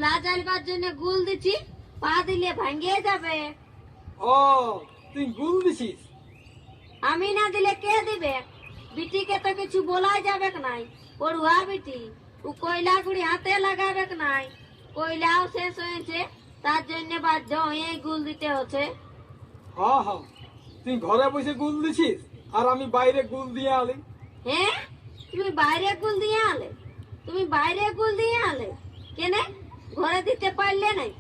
চুলা জ্বালবার জন্য গুল দিছি, পা দিলে ভাঙ্গিয়ে যাবে। ও তুই গুল দিছিস? আমি না দিলে কে দিবে? বিটিকে তো কিছু বলা যাবে নাই, পড়ুয়া বিটি। ও কয়লা গুড়ি হাতে লাগাবে নাই, কয়লাও শেষ হয়েছে, তার জন্য বাধ্য হয়ে গুল দিতে হচ্ছে। হ্যাঁ হ্যাঁ, তুই ঘরে বসে গুল দিছিস আর আমি বাইরে গুল দিয়ে আলি। হ্যাঁ, তুমি বাইরে গুল দিয়ে আলে? তুমি বাইরে গুল দিয়ে আলে কেনে? ঘরে দিতে পারলে নাই?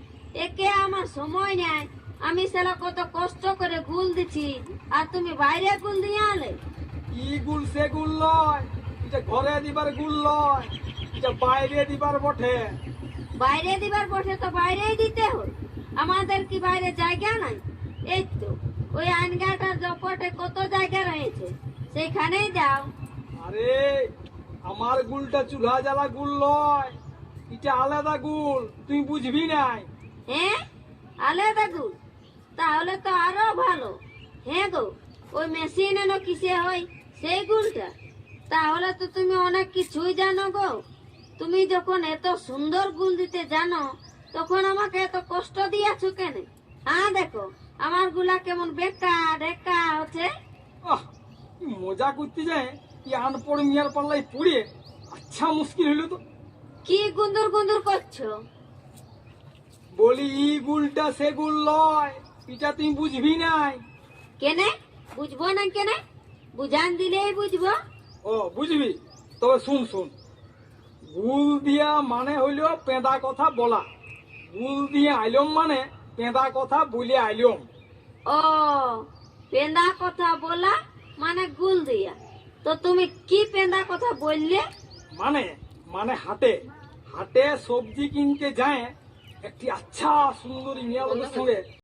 একে আমার সময় নেই, আমি সালা কত কষ্ট করে গুল দিছি, আর তুমি বাইরে গুল দিয়ে আলে? ই গুল সে গুল লয়, এটা ঘরে দিবার গুল লয়, এটা বাইরে দিবার বটে। বাইরে দিবার বসে তো বাইরেই দিতে হয়, আমাদের কি বাইরে জায়গা নাই? এই তো ওই আইনগাটার জপটে কত জায়গা রয়েছে, সেইখানেই যাও। আরে আমার গুলটা চুলা জ্বালা গুল লয়, এটা আলাদা গুল, তুই বুঝবি নাই। হ্যাঁ, আলাদা গুল? তাহলে তো আরো ভালো। হ্যাঁ গো, ওই মেশিন এনো কিসে হয় সেই গুলটা? তাহলে তো তুমি অনেক কিছুই জানো গো। তুমি যখন এত সুন্দর গুল দিতে জানো, তখন আমাকে এত কষ্ট দিয়েছো কেন? হ্যাঁ দেখো, আমার গুলা কেমন বেকা ঢেকা হচ্ছে। আহ, কি মজা করতে যায়, কি আনপড় মিয়ার পাল্লাই পড়ে আচ্ছা মুশকিল হইলো তো। কি গুন্দুর গুন্দুর করছো? বলি ই গুলটা সে গুল লয়, এটা তুই বুঝবি নাই। কেনে বুঝবো না? কেনে বুঝান দিলেই বুঝবো। ও বুঝবি, তবে শুন শুন। গুল দিয়া মানে হইল পেঁদা কথা বলা, গুল দিয়ে আইলম মানে পেঁদা কথা বলে আইলম। ও, পেন্দা কথা বলা মানে গুল দিয়া? তো তুমি কি পেন্দা কথা বললে? মানে মানে হাটে হাটে সবজি কিনতে যায় একটি আচ্ছা সুন্দরী মেয়ে লোকের সঙ্গে